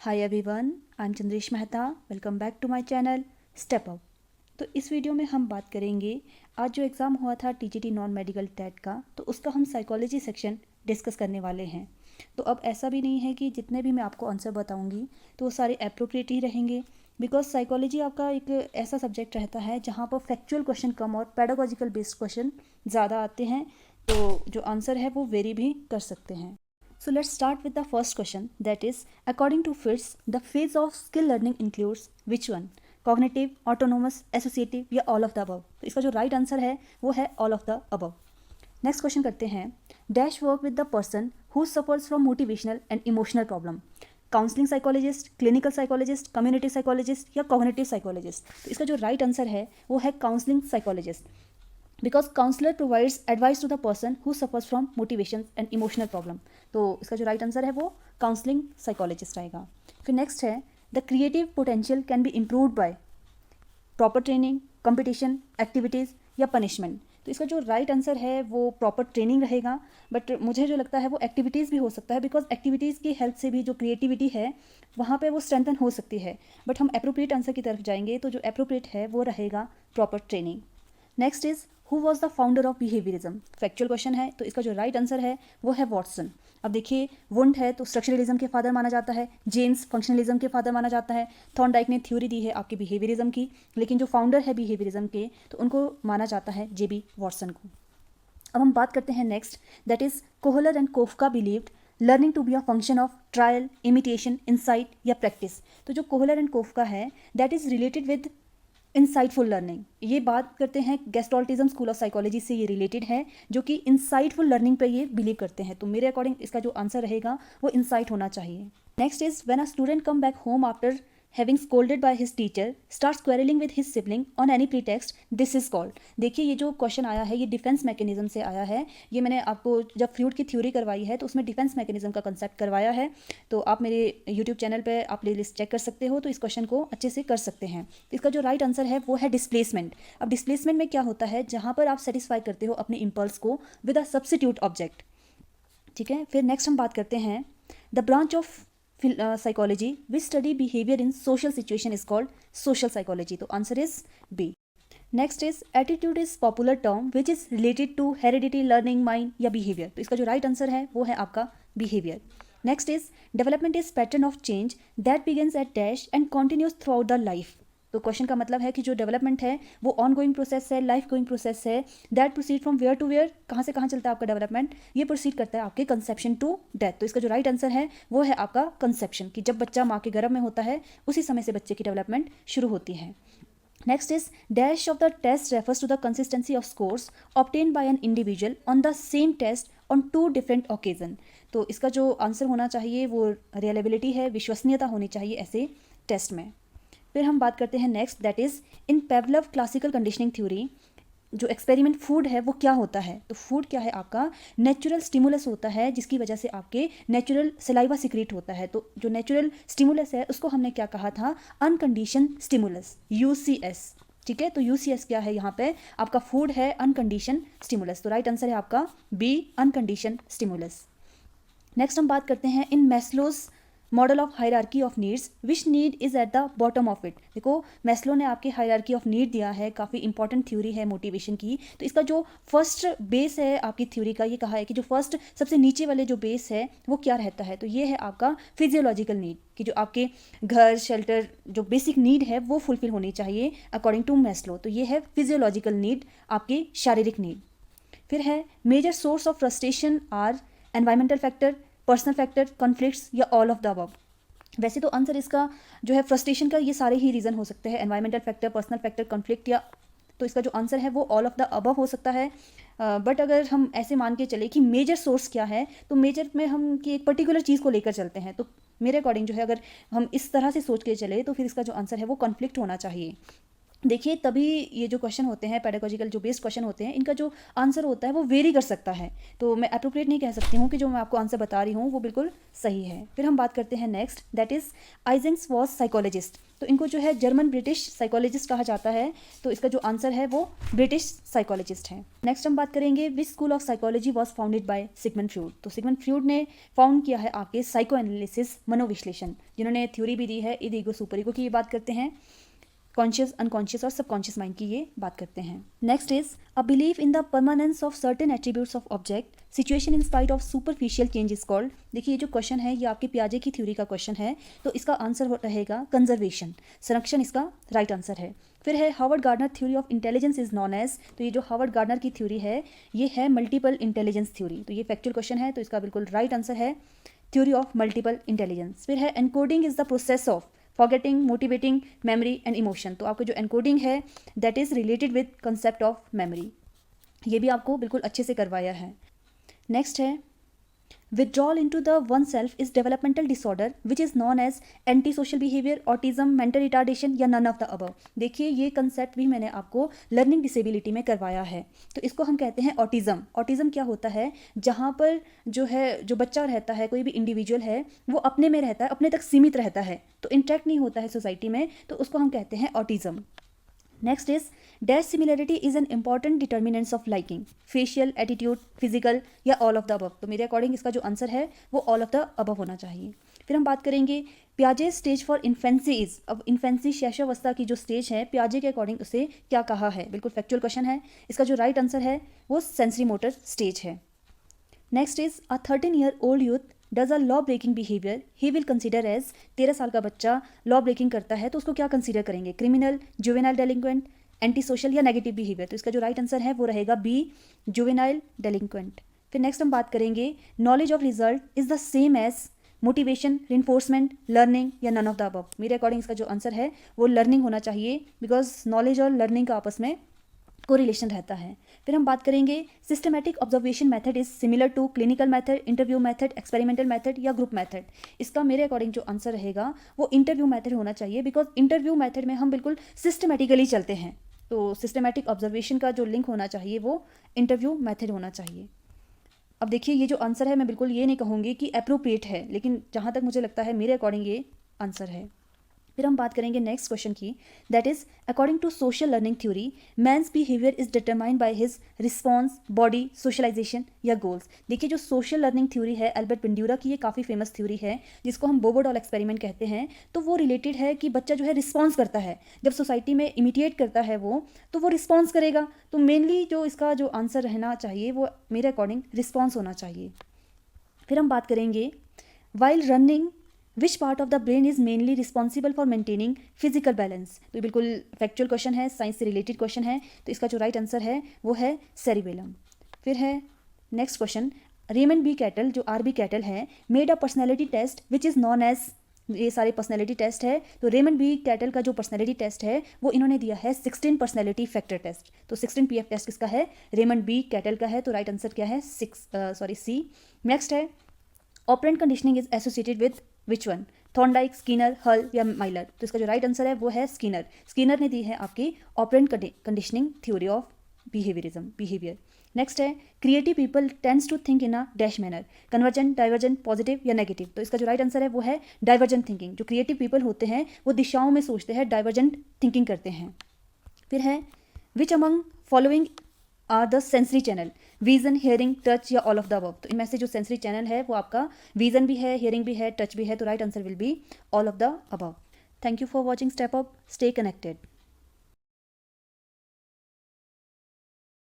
Hi everyone, I am Chandresh Mehta. Welcome back to my channel step up. तो इस video में हम बात करेंगे, आज जो एग्ज़ाम हुआ था टीजीटी नॉन मेडिकल टेट का, तो उसका हम साइकोलॉजी सेक्शन डिस्कस करने वाले हैं। तो अब ऐसा भी नहीं है कि जितने भी मैं आपको आंसर बताऊंगी तो वो सारे अप्रोप्रिएट ही रहेंगे, बिकॉज साइकोलॉजी आपका एक ऐसा सब्जेक्ट रहता है जहाँ पर फैक्चुअल क्वेश्चन कम और पेडागोजिकल बेस्ड क्वेश्चन ज़्यादा आते हैं, तो जो आंसर है वो वेरी भी कर सकते हैं। So let's start with the first question, that is, according to Fitz, the phase of skill learning includes which one? Cognitive, autonomous, associative या all of the above? तो इसका जो right answer है वो है all of the above. Next question करते हैं, dash work with the person who suffers from motivational and emotional problem. Counselling psychologist, clinical psychologist, community psychologist या कॉग्निटिव साइकोलॉजिस्ट? तो इसका जो राइट आंसर है वो है counselling psychologist, because counsellor provides advice to the person who suffers from motivation and emotional problem. तो इसका जो राइट आंसर है वो काउंसलिंग साइकोलॉजिस्ट आएगा। फिर नेक्स्ट है, the creative potential can be improved by proper training, competition, activities या punishment? तो इसका जो राइट आंसर है वो प्रॉपर ट्रेनिंग रहेगा, बट मुझे जो लगता है वो एक्टिविटीज़ भी हो सकता है, बिकॉज एक्टिविटीज़ की हेल्प से भी जो क्रिएटिविटी है वहाँ पे वो स्ट्रेंथन हो सकती है। बट हम अप्रोप्रिएट आंसर की तरफ जाएंगे तो जो अप्रोप्रिएट है वो रहेगा proper training. Next is, who was the founder of behaviourism? Factual question है, तो इसका जो राइट आंसर है वो है वॉटसन। अब देखिए, वुंड है तो स्ट्रक्चरलिज्म के फादर माना जाता है, जेम्स फंक्शनलिज्म के फादर माना जाता है, थॉर्नडाइक ने थ्योरी दी है आपके बिहेवियरिज्म की, लेकिन जो फाउंडर है बिहेवियरिज्म के तो उनको माना जाता है जेबी वॉटसन को। अब हम बात करते हैं next, that is Kohler and Koffka believed learning to be a function of trial, imitation, insight या प्रैक्टिस? तो जो कोहलर एंड कोफका है that is related with insightful learning. ये बात करते हैं गेस्टोल्टिज्म स्कूल ऑफ साइकोलॉजी से, ये रिलेटेड है, जो कि इंसाइटफुल लर्निंग पे ये बिलीव करते हैं। तो मेरे अकॉर्डिंग इसका जो आंसर रहेगा वो इंसाइट होना चाहिए। Next is, when a student come back home after having scolded by his teacher starts quarrelling with his sibling on any pretext, this is called? देखिए, ये जो क्वेश्चन आया है ये डिफेंस मैकेनिज्म से आया है। ये मैंने आपको जब फ्लूइड की थ्योरी करवाई है तो उसमें डिफेंस मैकेनिज्म का कंसेप्ट करवाया है, तो आप मेरे यूट्यूब चैनल पर आप प्ले लिस्ट चेक कर सकते हो, तो इस क्वेश्चन को अच्छे से कर सकते हैं। इसका जो राइट आंसर है वो है डिस्प्लेसमेंट। अब डिस्प्लेसमेंट में क्या होता है, जहाँ पर आप सेटिस्फाई करते हो अपने इम्पल्स को विद अ सब्स्टिट्यूट ऑब्जेक्ट। ठीक है, फिर नेक्स्ट हम बात करते हैं, the branch of psychology which study behaviour in social situation is called social psychology. तो answer is B. Next is, attitude is popular term which is related to heredity, learning, mind या behaviour? तो इसका जो right answer है वो है आपका behaviour. Next is, development is pattern of change that begins at dash and continues throughout the life. तो question का मतलब है कि जो डेवलपमेंट है वो ऑन गोइंग प्रोसेस है, लाइफ गोइंग प्रोसेस है, that proceed from where to where, कहाँ से कहाँ चलता है आपका डेवलपमेंट, ये प्रोसीड करता है आपके कंसेप्शन टू डेथ। तो इसका जो राइट आंसर है वो है आपका कंसेप्शन, कि जब बच्चा माँ के गर्भ में होता है उसी समय से बच्चे की डेवलपमेंट शुरू होती है। Next is, dash of the test refers to the consistency of scores obtain by an individual on the same test on two different occasion? तो इसका जो आंसर होना चाहिए वो रियलेबिलिटी है, विश्वसनीयता होनी चाहिए ऐसे टेस्ट में। फिर हम बात करते हैं next, that is, in पेवलव classical conditioning theory जो एक्सपेरिमेंट फूड है वो क्या होता है? तो फूड क्या है आपका नेचुरल स्टिमुलस होता है, जिसकी वजह से आपके नेचुरल सलाइवा सिक्रीट होता है। तो जो नेचुरल स्टिमुलस है उसको हमने क्या कहा था, अनकंडीशन स्टिमुलस, यूसीएस। ठीक है, तो यूसीएस क्या है यहाँ पे, आपका फूड है अनकंडीशन स्टिमुलस। तो राइट आंसर है आपका बी, अनकंडीशन स्टिमुलस। नेक्स्ट हम बात करते हैं, in Maslow's model of hierarchy of needs which need is at the bottom of it? देखो, मैस्लो ने आपके हायरार्की ऑफ नीड दिया है, काफ़ी इंपॉर्टेंट थ्योरी है मोटिवेशन की। तो इसका जो फर्स्ट बेस है आपकी थ्योरी का, ये कहा है कि जो फर्स्ट सबसे नीचे वाले जो बेस है वो क्या रहता है, तो ये है आपका फिजियोलॉजिकल नीड, कि जो आपके घर, शेल्टर, जो बेसिक नीड है वो फुलफिल होनी चाहिए अकॉर्डिंग टू मैस्लो। तो ये है फिजियोलॉजिकल नीड, आपकी शारीरिक नीड। फिर है, major source of frustration are environmental factor, personal factor, conflicts या ऑल ऑफ द अबव? वैसे तो आंसर इसका जो है फ्रस्ट्रेशन का ये सारे ही रीज़न हो सकते हैं, environmental factor, personal factor, conflict, या तो इसका जो आंसर है वो ऑल ऑफ द अबव हो सकता है। बट अगर हम ऐसे मान के चले कि मेजर सोर्स क्या है, तो मेजर में हम कि एक पर्टिकुलर चीज़ को लेकर चलते हैं, तो मेरे अकॉर्डिंग जो है अगर हम इस तरह से सोच के चले तो फिर इसका जो आंसर है वो कॉन्फ्लिक्ट होना चाहिए। देखिए तभी ये जो क्वेश्चन होते हैं पेडागोजिकल जो बेस्ड क्वेश्चन होते हैं, इनका जो आंसर होता है वो वेरी कर सकता है। तो मैं अप्रोप्रिएट नहीं कह सकती हूँ कि जो मैं आपको आंसर बता रही हूँ वो बिल्कुल सही है। फिर हम बात करते हैं next, that is Eysenck's was psychologist. तो इनको जो है जर्मन ब्रिटिश साइकोलॉजिस्ट कहा जाता है, तो इसका जो आंसर है वो ब्रिटिश साइकोलॉजिस्ट है। नेक्स्ट हम बात करेंगे which school of psychology was founded by Sigmund Freud. तो सिगमंड फ्रूड ने फाउंड किया है आपके साइको एनालिसिस, मनोविश्लेषण, जिन्होंने थ्योरी भी दी है इद ईगो सुपर ईगो की, ये बात करते हैं कॉन्शियस, अनकॉन्शियस और सबकॉन्शियस माइंड की ये बात करते हैं। Next is a belief in the permanence of certain attributes of object situation in spite of superficial change is called. देखिए ये जो क्वेश्चन है ये आपके पियाजे की थ्योरी का क्वेश्चन है, तो इसका आंसर रहेगा कंजर्वेशन, संरक्षण इसका राइट आंसर है। फिर है Harvard Gardner theory of intelligence is known as. तो ये जो हार्वर्ड गार्डनर की थ्योरी है ये है मल्टीपल इंटेलिजेंस थ्योरी। तो ये फैक्चुअल क्वेश्चन है, तो इसका बिल्कुल राइट आंसर है थ्योरी ऑफ मल्टीपल इंटेलिजेंस। फिर है encoding is the process of forgetting, motivating, memory and emotion. तो आपको जो एनकोडिंग है that is related with concept of memory, ये भी आपको बिल्कुल अच्छे से करवाया है। नेक्स्ट है withdrawal into the oneself is developmental disorder which is known as antisocial behaviour, autism, mental retardation या नन ऑफ द अबव। देखिए ये कंसेप्ट भी मैंने आपको लर्निंग डिसेबिलिटी में करवाया है, तो इसको हम कहते हैं ऑटिज्म। ऑटिज्म क्या होता है, जहाँ पर जो बच्चा रहता है, कोई भी इंडिविजुअल है, वो अपने में रहता है, अपने तक सीमित रहता है, तो इंटरेक्ट नहीं होता है सोसाइटी में, तो उसको हम कहते हैं autism. Next is dash similarity is an important determinants of liking, facial, attitude, physical या ऑल ऑफ द अबव। तो मेरे अकॉर्डिंग इसका जो आंसर है वो ऑल ऑफ द अबव होना चाहिए। फिर हम बात करेंगे पियाजे स्टेज फॉर इन्फेंसी इज। अब इन्फेंसी शैशवावस्था की जो स्टेज है पियाजे के अकॉर्डिंग उसे क्या कहा है, बिल्कुल फैक्चुअल क्वेश्चन है। इसका जो राइट आंसर है वो सेंसरी मोटर स्टेज है। Next is a 13-year-old youth does a law breaking behaviour he will consider as. 13 साल का बच्चा लॉ ब्रेकिंग करता है तो उसको क्या कंसिडर करेंगे, क्रिमिनल, जुवेनाइल डेलिंक्वेंट, एंटी सोशल या नेगेटिव बिहेवियर। तो इसका जो राइट आंसर है वो रहेगा बी, जुवेनाइल डेलिंक्वेंट। फिर नेक्स्ट हम बात करेंगे knowledge of result is the same as motivation, reinforcement, learning या नन ऑफ द अबव। मेरे अकॉर्डिंग इसका जो आंसर है वो लर्निंग होना चाहिए, बिकॉज नॉलेज और लर्निंग का आपस में कोरिलेशन रहता है। फिर हम बात करेंगे systematic observation method is similar to clinical method, interview method, experimental method या ग्रुप मेथड। इसका मेरे अकॉर्डिंग जो आंसर रहेगा वो इंटरव्यू मेथड होना चाहिए, बिकॉज इंटरव्यू मेथड में हम बिल्कुल सिस्टमेटिकली चलते हैं, तो सिस्टमैटिक ऑब्जर्वेशन का जो लिंक होना चाहिए वो इंटरव्यू मेथड होना चाहिए। अब देखिए ये जो आंसर है मैं बिल्कुल ये नहीं कहूँगी कि अप्रोप्रिएट है, लेकिन जहाँ तक मुझे लगता है मेरे अकॉर्डिंग ये आंसर है। फिर हम बात करेंगे नेक्स्ट क्वेश्चन की, that is according to social learning theory man's behaviour is determined by his response, body, socialisation या गोल्स। देखिए जो सोशल लर्निंग थ्योरी है एल्बर्ट बंड्यूरा की, ये काफ़ी फेमस थ्योरी है जिसको हम बोबो-डॉल एक्सपेरिमेंट कहते हैं। तो वो रिलेटेड है कि बच्चा जो है रिस्पॉन्स करता है, जब सोसाइटी में इमिटेट करता है वो, तो वो रिस्पॉन्स करेगा। तो मेनली जो इसका जो आंसर रहना चाहिए वो मेरे अकॉर्डिंग रिस्पॉन्स होना चाहिए। फिर हम बात करेंगे while running which part of the brain is mainly responsible for maintaining physical balance. तो ये बिल्कुल फैक्चुअल क्वेश्चन है, साइंस से रिलेटेड क्वेश्चन है, तो इसका जो राइट आंसर है वो है सेरिबेलम। फिर है next question, Raymond B Cattell जो आर बी कैटल है made a personality test which is known as. ये सारे पर्सनैलिटी टेस्ट है, तो रेमंड बी कैटल का जो पर्सनैलिटी टेस्ट है वो इन्होंने दिया है 16 पर्सनैलिटी फैक्टर टेस्ट। तो 16 PF टेस्ट किसका है, रेमंड बी कैटल का है, तो राइट आंसर क्या है सी। नेक्स्ट है operant conditioning is associated with which one, Thorndike, Skinner, हल या माइलर। तो इसका जो राइट आंसर है वो है स्किनर। स्किनर ने दी है आपकी operant conditioning theory of behaviour. Next है creative people tends to think in a dash manner, convergent, divergent, positive या नेगेटिव। तो इसका जो राइट आंसर है वो है डाइवर्जेंट थिंकिंग। जो क्रिएटिव पीपल होते हैं वो दिशाओं में सोचते हैं, डाइवर्जेंट थिंकिंग करते हैं। फिर है which among following are the sensory channel, vision, hearing, touch या ऑल ऑफ द अबव। तो इनमें से जो सेंसरी चैनल है वो आपका विजन भी है, हियरिंग भी है, टच भी है, तो right answer will be all of the above. Thank you for watching step up, stay connected.